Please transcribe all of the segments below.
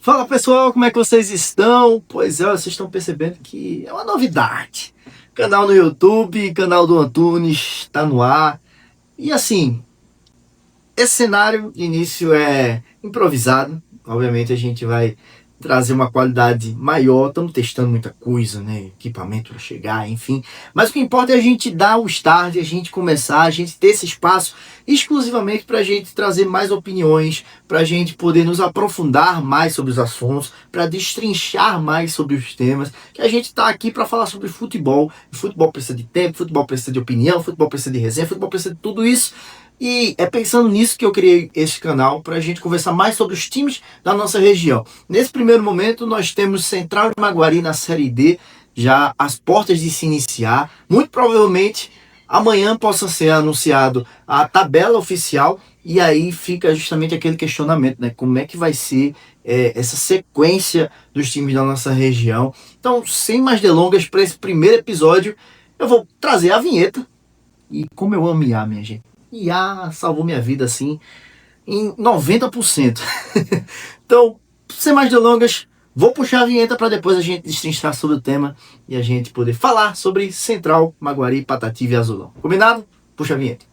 Fala pessoal, como é que vocês estão? Pois é, vocês estão percebendo que é uma novidade. Canal no YouTube, canal do Antunes, está no ar. E assim, esse cenário de início é improvisado. Obviamente a gente vai trazer uma qualidade maior. Estamos testando muita coisa, né? Equipamento para chegar, enfim. Mas o que importa é a gente dar o start, a gente começar, a gente ter esse espaço exclusivamente para a gente trazer mais opiniões, para a gente poder nos aprofundar mais sobre os assuntos, para destrinchar mais sobre os temas. Que a gente está aqui para falar sobre futebol. Futebol precisa de tempo, futebol precisa de opinião, futebol precisa de resenha, futebol precisa de tudo isso. E é pensando nisso que eu criei esse canal, para a gente conversar mais sobre os times da nossa região. Nesse primeiro momento, nós temos Central de Maguari na Série D, já às portas de se iniciar. Muito provavelmente, amanhã possa ser anunciado a tabela oficial, e aí fica justamente aquele questionamento, né? Como é que vai ser essa sequência dos times da nossa região. Então, sem mais delongas, para esse primeiro episódio, eu vou trazer a vinheta. E como eu amo IA, minha gente. IA salvou minha vida, assim, em 90%. Então, sem mais delongas, vou puxar a vinheta para depois a gente destrinchar sobre o tema e a gente poder falar sobre Central, Maguari, Patativa e Azulão. Combinado? Puxa a vinheta.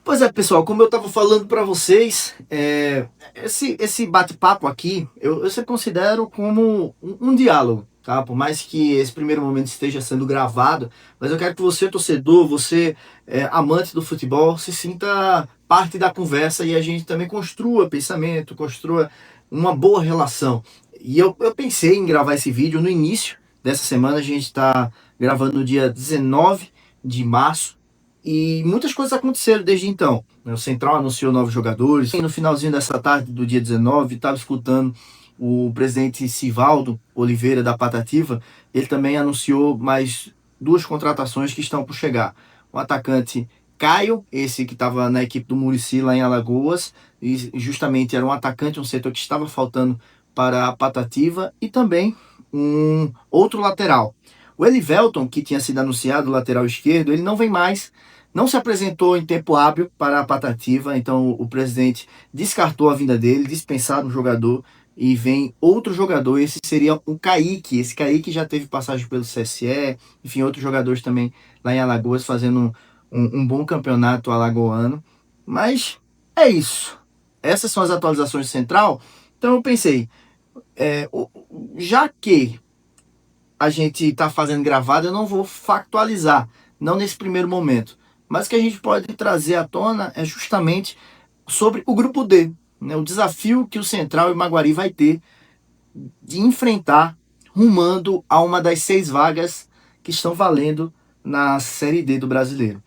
Pois é, pessoal, como eu estava falando para vocês, esse bate-papo aqui, eu sempre considero como um diálogo, tá? Por mais que esse primeiro momento esteja sendo gravado, mas eu quero que você, torcedor, você, amante do futebol, se sinta parte da conversa e a gente também construa pensamento, construa uma boa relação. E eu pensei em gravar esse vídeo no início dessa semana. A gente está gravando no dia 19 de março, e muitas coisas aconteceram desde então. O Central anunciou novos jogadores. E no finalzinho dessa tarde do dia 19, estava escutando o presidente Sivaldo Oliveira da Patativa. Ele também anunciou mais duas contratações que estão por chegar. O atacante Caio, esse que estava na equipe do Muricy lá em Alagoas, e justamente era um atacante, um setor que estava faltando para a Patativa, e também um outro lateral. O Elivelton, que tinha sido anunciado, lateral esquerdo, ele não vem mais, não se apresentou em tempo hábil para a Patativa, então o presidente descartou a vinda dele, dispensaram o jogador, e vem outro jogador. Esse seria o Kaique. Esse Kaique já teve passagem pelo CSE, enfim, outros jogadores também lá em Alagoas fazendo um bom campeonato alagoano. Mas é isso. Essas são as atualizações do Central. Então eu pensei, já que a gente está fazendo gravado, eu não vou factualizar, não nesse primeiro momento. Mas o que a gente pode trazer à tona é justamente sobre o grupo D, né? O desafio que o Central e o Maguari vai ter de enfrentar rumando a uma das 6 vagas que estão valendo na Série D do Brasileiro.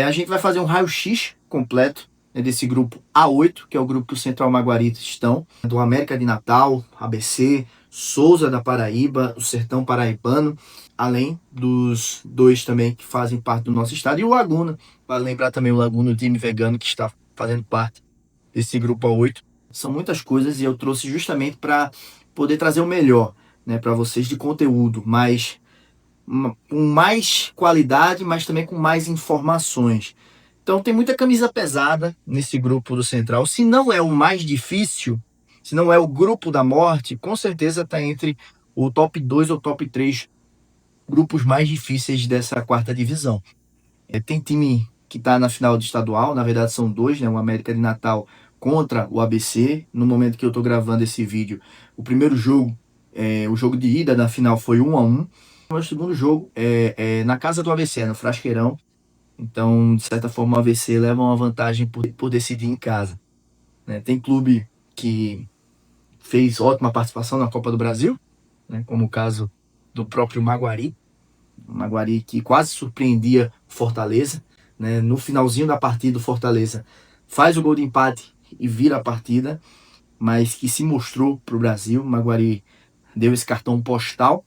A gente vai fazer um raio-x completo, né, desse grupo A8, que é o grupo que o Central e o Maguari estão, do América de Natal, ABC, Souza da Paraíba, o Sertão Paraibano, além dos dois também que fazem parte do nosso estado, e o Laguna, para lembrar também o Laguna, o time vegano que está fazendo parte desse grupo A8. São muitas coisas e eu trouxe justamente para poder trazer o melhor, né, para vocês de conteúdo, mas com mais qualidade, mas também com mais informações. Então tem muita camisa pesada nesse grupo do Central. Se não é o mais difícil, se não é o grupo da morte, com certeza está entre o top 2 ou top 3 grupos mais difíceis dessa quarta divisão. Tem time que está na final do estadual, na verdade são dois, né? O América de Natal contra o ABC. No momento que eu estou gravando esse vídeo, o primeiro jogo, o jogo de ida da final foi 1-1. O segundo jogo é na casa do ABC, no Frasqueirão. Então, de certa forma, o ABC leva uma vantagem por decidir em casa, né? Tem clube que fez ótima participação na Copa do Brasil, né? Como o caso do próprio Maguari. O Maguari que quase surpreendia o Fortaleza, né? No finalzinho da partida, o Fortaleza faz o gol de empate e vira a partida, mas que se mostrou para o Brasil. O Maguari deu esse cartão postal.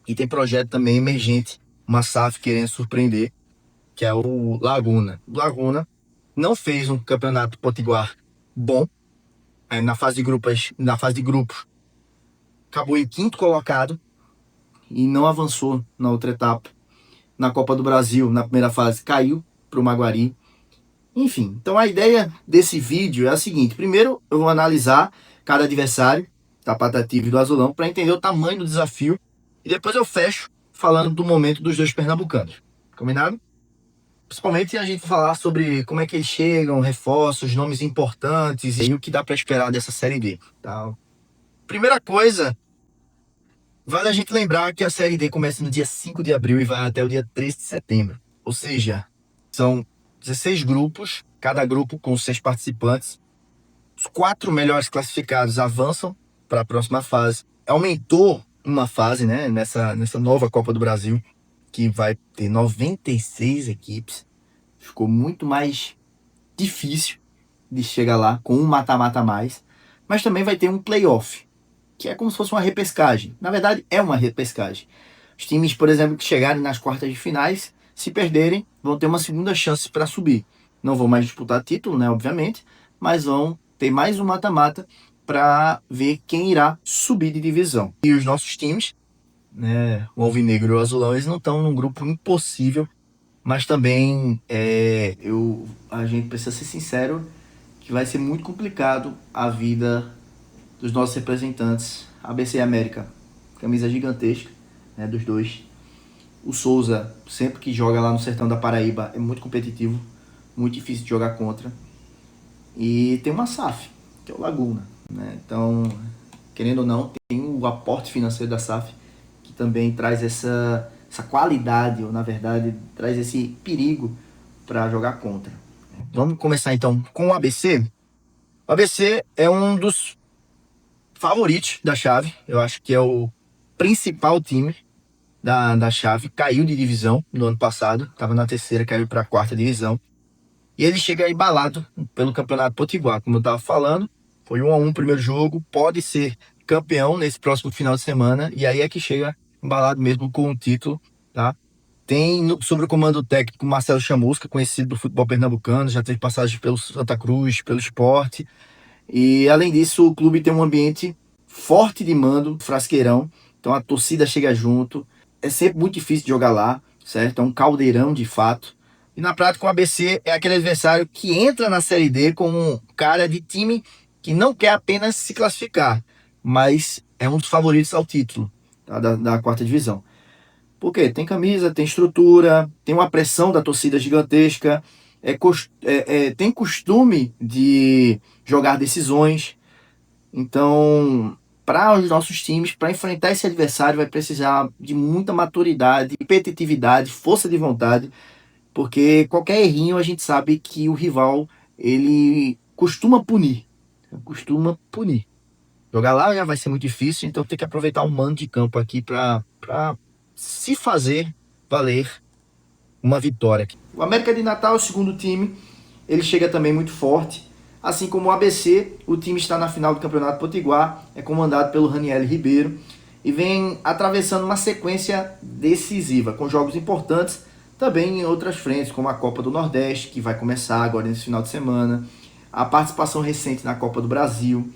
E tem projeto também emergente, uma SAF querendo surpreender, que é o Laguna. O Laguna não fez um campeonato potiguar bom. Na fase de grupos, acabou em quinto colocado e não avançou na outra etapa. na Copa do Brasil, na primeira fase, caiu para o Maguari. Enfim, então a ideia desse vídeo é a seguinte. Primeiro, eu vou analisar cada adversário da Patativa e do Azulão para entender o tamanho do desafio. E depois eu fecho falando do momento dos dois pernambucanos. Combinado? Principalmente a gente falar sobre como é que eles chegam, reforços, nomes importantes e o que dá para esperar dessa Série D. Tá? Primeira coisa, vale a gente lembrar que a Série D começa no dia 5 de abril e vai até o dia 3 de setembro. Ou seja, são 16 grupos, cada grupo com 6 participantes. Os 4 melhores classificados avançam para a próxima fase. Aumentou uma fase, né, nessa nova Copa do Brasil, que vai ter 96 equipes. Ficou muito mais difícil de chegar lá com um mata-mata a mais. Mas também vai ter um playoff, que é como se fosse uma repescagem. Na verdade, é uma repescagem. Os times, por exemplo, que chegarem nas quartas de finais, se perderem, vão ter uma segunda chance para subir. Não vão mais disputar título, né, obviamente, mas vão ter mais um mata-mata para ver quem irá subir de divisão. E os nossos times, né, o Alvinegro e o Azulão, eles não estão num grupo impossível, mas também a gente precisa ser sincero que vai ser muito complicado a vida dos nossos representantes. ABC América, camisa gigantesca, né, dos dois. O Souza, sempre que joga lá no sertão da Paraíba, é muito competitivo, muito difícil de jogar contra. E tem uma SAF, que é o Laguna, né? Então, querendo ou não, tem o aporte financeiro da SAF, que também traz essa qualidade, ou na verdade, traz esse perigo para jogar contra. Vamos começar então com o ABC. O ABC é um dos favoritos da chave, eu acho que é o principal time da chave. Caiu de divisão no ano passado, estava na terceira, caiu para a quarta divisão. E ele chega embalado pelo Campeonato Potiguar, como eu estava falando. Foi 1-1 o primeiro jogo, pode ser campeão nesse próximo final de semana, e aí é que chega embalado mesmo com o título, tá? Tem sobre o comando técnico Marcelo Chamusca, conhecido do futebol pernambucano, já teve passagem pelo Santa Cruz, pelo Sport. E além disso, o clube tem um ambiente forte de mando, frasqueirão, então a torcida chega junto. É sempre muito difícil de jogar lá, certo? É um caldeirão de fato. E na prática, o ABC é aquele adversário que entra na Série D como um cara de time que não quer apenas se classificar, mas é um dos favoritos ao título, tá? da quarta divisão. Por quê? Tem camisa, tem estrutura, tem uma pressão da torcida gigantesca, tem costume de jogar decisões. Então, para os nossos times, para enfrentar esse adversário, vai precisar de muita maturidade, competitividade, força de vontade, porque qualquer errinho a gente sabe que o rival ele costuma punir. Costuma punir. Jogar lá já vai ser muito difícil, então tem que aproveitar o mando de campo aqui para se fazer valer uma vitória. O América de Natal é o segundo time, ele chega também muito forte. Assim como o ABC, o time está na final do Campeonato Potiguar, é comandado pelo Raniel Ribeiro e vem atravessando uma sequência decisiva, com jogos importantes também em outras frentes, como a Copa do Nordeste, que vai começar agora nesse final de semana, a participação recente na Copa do Brasil,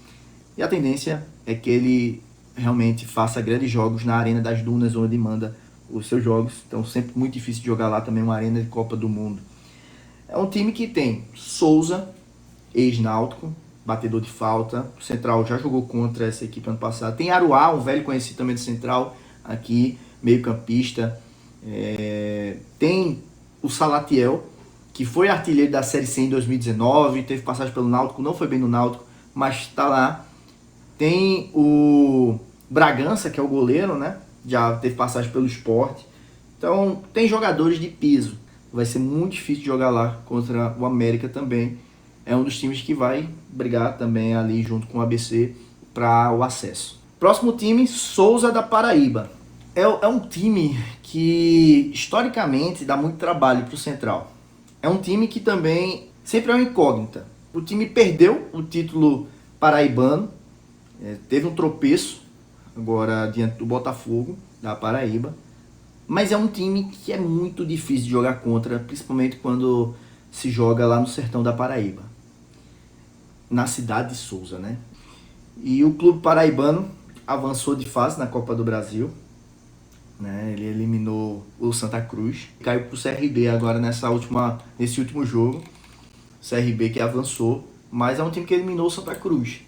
e a tendência é que ele realmente faça grandes jogos na Arena das Dunas, onde manda os seus jogos. Então sempre muito difícil de jogar lá, também uma arena de Copa do Mundo. É um time que tem Souza, ex-náutico, batedor de falta. O Central já jogou contra essa equipe ano passado. Tem Aruá, um velho conhecido também do Central, aqui, meio campista. Tem o Salatiel, que foi artilheiro da Série C em 2019, teve passagem pelo Náutico, não foi bem no Náutico, mas está lá. Tem o Bragança, que é o goleiro, né? Já teve passagem pelo Sport. Então, tem jogadores de piso. Vai ser muito difícil jogar lá contra o América também. É um dos times que vai brigar também ali junto com o ABC para o acesso. Próximo time, Souza da Paraíba. É um time que historicamente dá muito trabalho para o Central. É um time que também sempre é uma incógnita. O time perdeu o título paraibano, teve um tropeço agora diante do Botafogo da Paraíba, mas é um time que é muito difícil de jogar contra, principalmente quando se joga lá no sertão da Paraíba, na cidade de Souza, né? E o clube paraibano avançou de fase na Copa do Brasil, né? Ele eliminou o Santa Cruz, caiu pro CRB agora nesse último jogo. CRB que avançou, mas é um time que eliminou o Santa Cruz,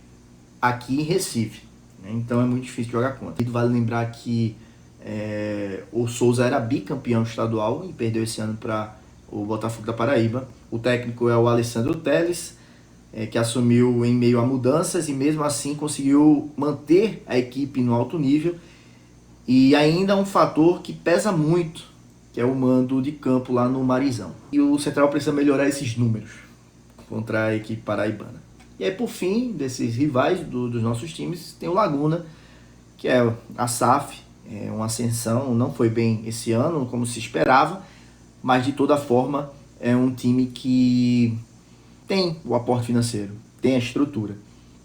aqui em Recife, né? Então é muito difícil jogar contra. Vale lembrar que o Souza era bicampeão estadual e perdeu esse ano para o Botafogo da Paraíba. O técnico é o Alessandro Teles, que assumiu em meio a mudanças e mesmo assim conseguiu manter a equipe no alto nível. E ainda um fator que pesa muito, que é o mando de campo lá no Marizão. E o Central precisa melhorar esses números contra a equipe paraibana. E aí, por fim, desses rivais dos nossos times, tem o Laguna, que é a SAF, uma ascensão, não foi bem esse ano, como se esperava, mas de toda forma é um time que tem o aporte financeiro, tem a estrutura.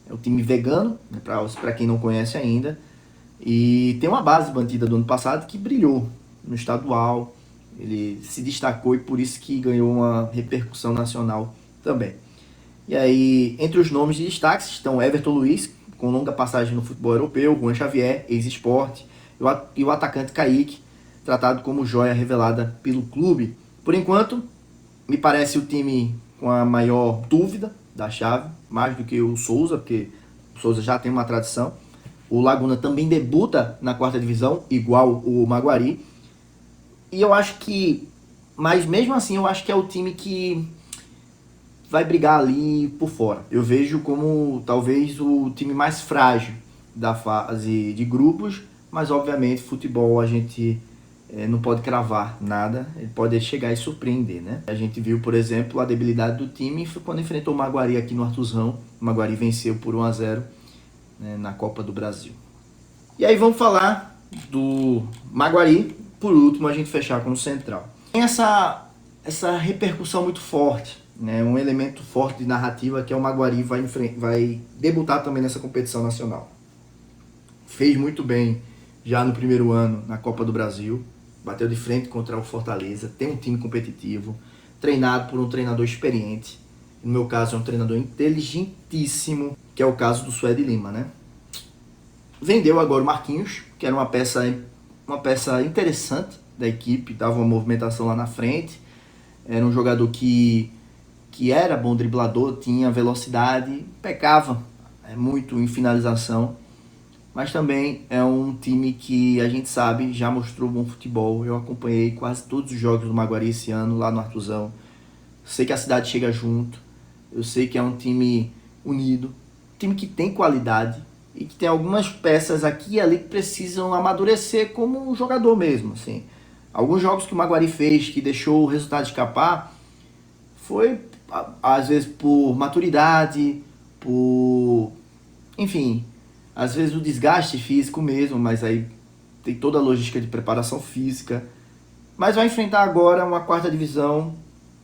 É um time vegano, né, para quem não conhece ainda, e tem uma base bandida do ano passado que brilhou no estadual, ele se destacou e por isso que ganhou uma repercussão nacional também. E aí, entre os nomes de destaques estão Everton Luiz, com longa passagem no futebol europeu, Juan Xavier, ex-esporte, e o atacante Kaique, tratado como joia revelada pelo clube. Por enquanto, me parece o time com a maior dúvida da chave, mais do que o Souza, porque o Souza já tem uma tradição. O Laguna também debuta na quarta divisão, igual o Maguari. E eu acho que, mas mesmo assim, eu acho que é o time que vai brigar ali por fora. Eu vejo como talvez o time mais frágil da fase de grupos, mas obviamente futebol a gente não pode cravar nada, ele pode chegar e surpreender, né? A gente viu, por exemplo, a debilidade do time quando enfrentou o Maguari aqui no Artuzão. O Maguari venceu por 1-0, né, na Copa do Brasil. E aí vamos falar do Maguari, por último a gente fechar com o Central. Tem essa repercussão muito forte, né? Um elemento forte de narrativa que é o Maguari vai debutar também nessa competição nacional. Fez muito bem já no primeiro ano na Copa do Brasil, bateu de frente contra o Fortaleza, tem um time competitivo, treinado por um treinador experiente. No meu caso é um treinador inteligentíssimo, que é o caso do Suede Lima, né? Vendeu agora o Marquinhos, que era uma peça interessante da equipe, dava uma movimentação lá na frente, era um jogador que era bom driblador, tinha velocidade, pecava muito em finalização, mas também é um time que a gente sabe, já mostrou bom futebol. Eu acompanhei quase todos os jogos do Maguari esse ano, lá no Artuzão. Sei que a cidade chega junto, eu sei que é um time unido, um time que tem qualidade e que tem algumas peças aqui e ali que precisam amadurecer como um jogador mesmo, assim. Alguns jogos que o Maguari fez que deixou o resultado escapar foi, às vezes, por maturidade, enfim, às vezes o desgaste físico mesmo, mas aí tem toda a logística de preparação física. Mas vai enfrentar agora uma quarta divisão,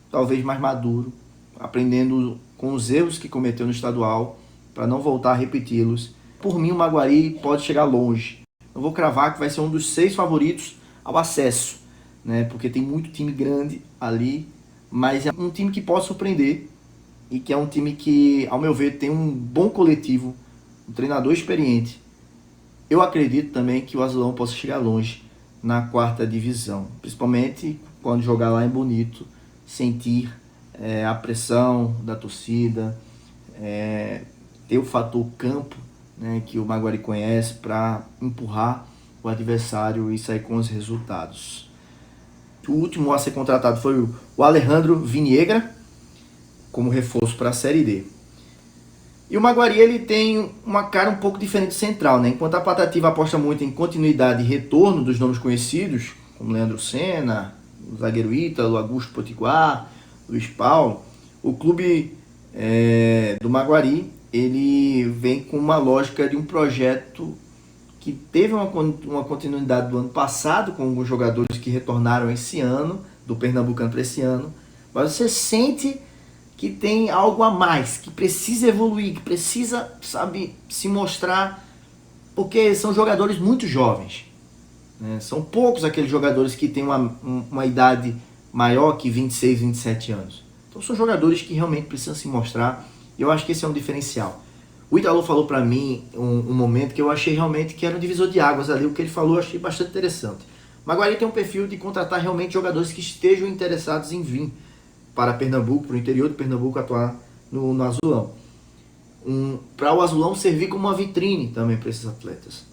talvez mais maduro, aprendendo com os erros que cometeu no estadual, para não voltar a repeti-los. Por mim, o Maguari pode chegar longe. Eu vou cravar que vai ser um dos 6 favoritos ao acesso, né? Porque tem muito time grande ali, mas é um time que pode surpreender e que é um time que, ao meu ver, tem um bom coletivo, um treinador experiente. Eu acredito também que o Azulão possa chegar longe na quarta divisão, principalmente quando jogar lá em Bonito, sentir a pressão da torcida, ter o fator campo, né, que o Maguari conhece, para empurrar o adversário e sair com os resultados. O último a ser contratado foi o Alejandro Viniegra, como reforço para a Série D. E o Maguari, ele tem uma cara um pouco diferente do Central, né? Enquanto a Patativa aposta muito em continuidade e retorno dos nomes conhecidos, como Leandro Senna, o zagueiro Ítalo, Augusto Potiguar, Luiz Paulo, o clube do Maguari, ele vem com uma lógica de um projeto que teve uma continuidade do ano passado, com alguns jogadores que retornaram esse ano, do Pernambucano para esse ano, mas você sente que tem algo a mais, que precisa evoluir, que precisa, sabe, se mostrar, porque são jogadores muito jovens, né? São poucos aqueles jogadores que têm uma idade maior que 26, 27 anos. Então são jogadores que realmente precisam se mostrar, e eu acho que esse é um diferencial. O Ítalo falou para mim um momento que eu achei realmente que era um divisor de águas ali, o que ele falou eu achei bastante interessante. Maguari tem um perfil de contratar realmente jogadores que estejam interessados em vir para Pernambuco, para o interior de Pernambuco, atuar no Azulão. Para o Azulão servir como uma vitrine também para esses atletas.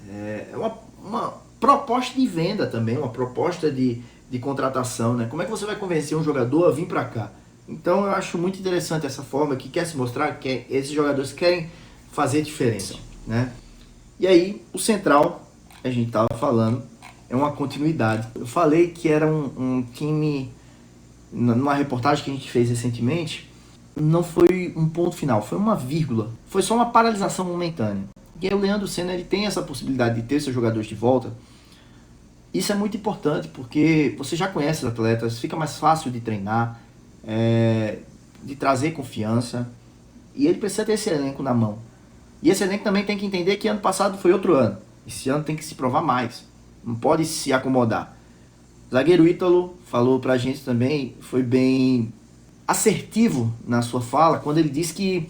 É uma proposta de venda também, uma proposta de contratação, né? Como é que você vai convencer um jogador a vir para cá? Então eu acho muito interessante essa forma que quer se mostrar que esses jogadores querem fazer diferença, né? E aí, o Central, a gente estava falando, é uma continuidade. Eu falei que era um time, numa reportagem que a gente fez recentemente, não foi um ponto final, foi uma vírgula. Foi só uma paralisação momentânea. E aí o Leandro Senna, ele tem essa possibilidade de ter seus jogadores de volta. Isso é muito importante, porque você já conhece os atletas, fica mais fácil de treinar, de trazer confiança. E ele precisa ter esse elenco na mão. E esse elenco também tem que entender que ano passado foi outro ano. Esse ano tem que se provar mais. Não pode se acomodar. O zagueiro Ítalo falou pra gente também, foi bem assertivo na sua fala, quando ele disse que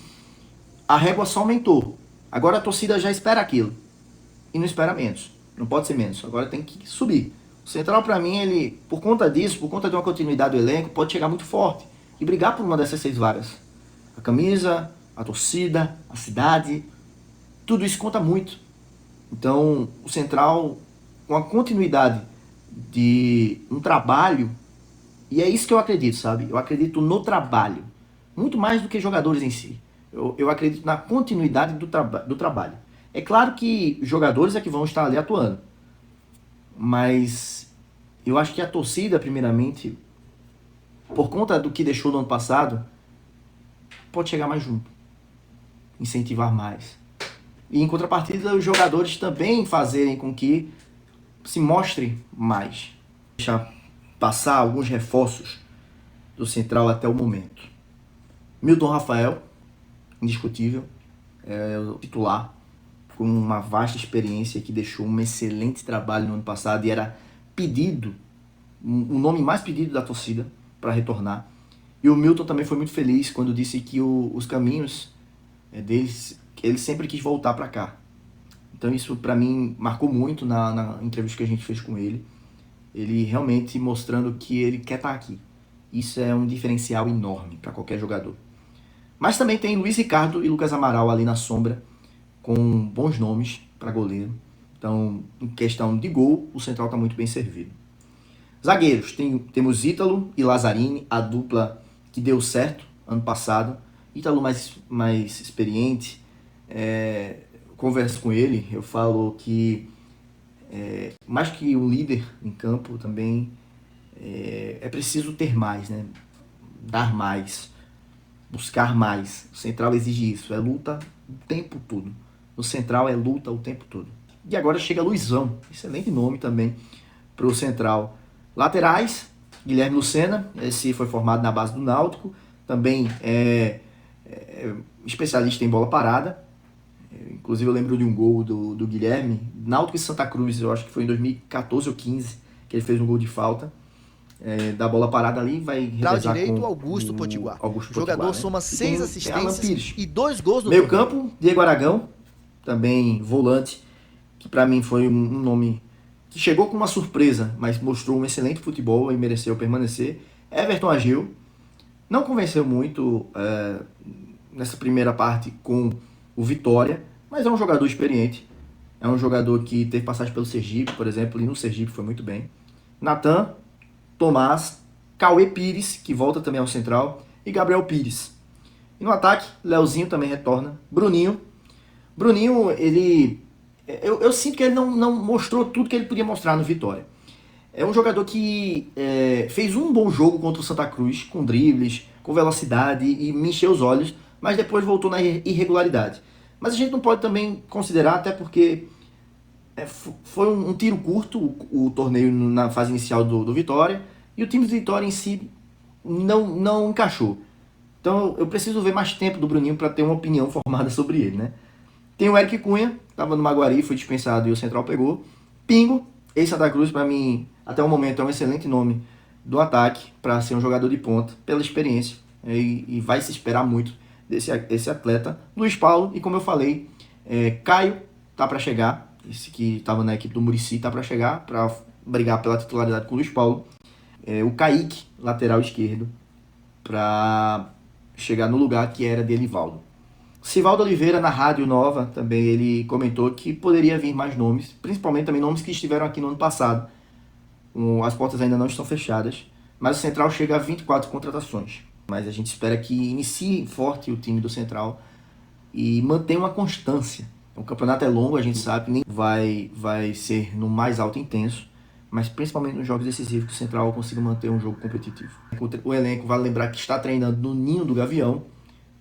a régua só aumentou. Agora a torcida já espera aquilo. E não espera menos. Não pode ser menos. Agora tem que subir. O Central, pra mim, ele, por conta disso, por conta de uma continuidade do elenco, pode chegar muito forte e brigar por uma dessas 6 vagas. A camisa, a torcida, a cidade, tudo isso conta muito. Então, o Central, com a continuidade de um trabalho, e é isso que eu acredito, sabe? Eu acredito no trabalho, muito mais do que jogadores em si. Eu acredito na continuidade do trabalho. É claro que jogadores é que vão estar ali atuando, mas eu acho que a torcida, primeiramente, por conta do que deixou no ano passado, pode chegar mais junto, incentivar mais. E em contrapartida, os jogadores também fazerem com que se mostre mais. Deixar passar alguns reforços do Central até o momento. Milton Rafael, indiscutível, é o titular, com uma vasta experiência que deixou um excelente trabalho no ano passado e era pedido, o nome mais pedido da torcida para retornar. E o Milton também foi muito feliz quando disse que os caminhos deles, ele sempre quis voltar para cá. Então isso para mim marcou muito na entrevista que a gente fez com ele. Ele realmente mostrando que ele quer estar aqui. Isso é um diferencial enorme para qualquer jogador. Mas também tem Luiz Ricardo e Lucas Amaral ali na sombra, com bons nomes para goleiro. Então, em questão de gol, o Central está muito bem servido. Zagueiros, temos Ítalo e Lazzarini, a dupla que deu certo ano passado. Ítalo mais experiente, converso com ele, eu falo que mais que um líder em campo também é preciso ter mais, né? Dar mais, buscar mais. O Central exige isso, é luta o tempo todo. O Central é luta o tempo todo. E agora chega Luizão, excelente nome também para o Central. Laterais, Guilherme Lucena, esse foi formado na base do Náutico, também é especialista em bola parada. Inclusive eu lembro de um gol do Guilherme, Náutico e Santa Cruz, eu acho que foi em 2014 ou 15, que ele fez um gol de falta. Da bola parada ali, vai revezar direito, com Augusto Potiguar. O jogador, né? soma 6 assistências Pires. e 2 gols no Meio campo, Diego Aragão, também volante, que para mim foi um nome que chegou com uma surpresa, mas mostrou um excelente futebol e mereceu permanecer. Everton Ageu, não convenceu muito nessa primeira parte com o Vitória, mas é um jogador experiente. É um jogador que teve passagem pelo Sergipe, por exemplo, e no Sergipe foi muito bem. Natan, Tomás, Cauê Pires, que volta também ao Central, e Gabriel Pires. E no ataque, Leozinho também retorna. Bruninho, ele... Eu sinto que ele não mostrou tudo que ele podia mostrar no Vitória. É um jogador que fez um bom jogo contra o Santa Cruz, com dribles, com velocidade, e me encheu os olhos, mas depois voltou na irregularidade. Mas a gente não pode também considerar, até porque foi um tiro curto o torneio na fase inicial do Vitória, e o time do Vitória em si não encaixou. Então eu preciso ver mais tempo do Bruninho para ter uma opinião formada sobre ele, né? Tem o Eric Cunha, estava no Maguari, foi dispensado e o Central pegou. Pingo, ex-Santa Cruz, para mim, até o momento é um excelente nome do ataque para ser um jogador de ponta, pela experiência, e vai se esperar muito desse atleta. Luiz Paulo, e como eu falei, Caio tá para chegar, esse que estava na equipe do Muricy tá para chegar, para brigar pela titularidade com o Luiz Paulo. O Kaique, lateral esquerdo, para chegar no lugar que era de Elivaldo. Sivaldo Oliveira, na Rádio Nova, também ele comentou que poderia vir mais nomes, principalmente também nomes que estiveram aqui no ano passado. As portas ainda não estão fechadas, mas o Central chega a 24 contratações. Mas a gente espera que inicie forte o time do Central e mantenha uma constância. O campeonato é longo, a gente sabe, nem vai ser no mais alto e intenso, mas principalmente nos jogos decisivos que o Central consiga manter um jogo competitivo. O elenco, vale lembrar que está treinando no Ninho do Gavião,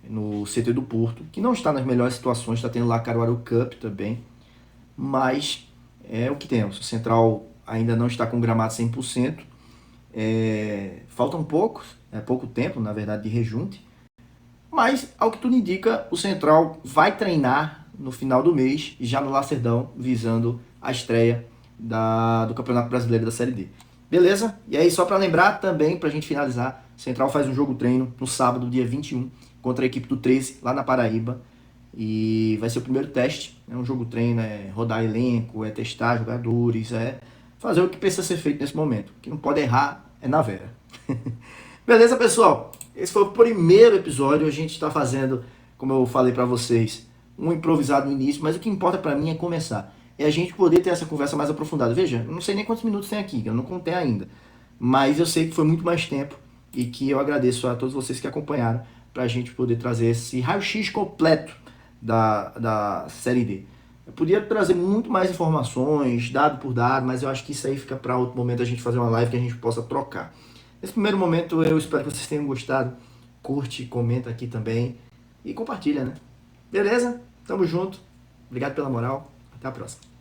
no CT do Porto, que não está nas melhores situações, está tendo lá a Caruaru Cup também, mas é o que temos. O Central ainda não está com o gramado 100%, falta pouco tempo, na verdade, de rejunte, mas, ao que tudo indica, o Central vai treinar no final do mês, já no Lacerdão, visando a estreia do Campeonato Brasileiro da Série D. Beleza? E aí, só para lembrar também, para a gente finalizar, o Central faz um jogo-treino no sábado, dia 21, contra a equipe do 13, lá na Paraíba. E vai ser o primeiro teste. É um jogo-treino, rodar elenco, testar jogadores, fazer o que precisa ser feito nesse momento. O que não pode errar é na Vera. Beleza, pessoal? Esse foi o primeiro episódio. A gente está fazendo, como eu falei para vocês, um improvisado no início, mas o que importa para mim é começar. É a gente poder ter essa conversa mais aprofundada. Veja, eu não sei nem quantos minutos tem aqui, eu não contei ainda. Mas eu sei que foi muito mais tempo e que eu agradeço a todos vocês que acompanharam para a gente poder trazer esse raio-x completo da Série D. Eu podia trazer muito mais informações, dado por dado, mas eu acho que isso aí fica para outro momento a gente fazer uma live que a gente possa trocar. Nesse primeiro momento eu espero que vocês tenham gostado. Curte, comenta aqui também e compartilha, né? Beleza? Tamo junto. Obrigado pela moral. Até a próxima.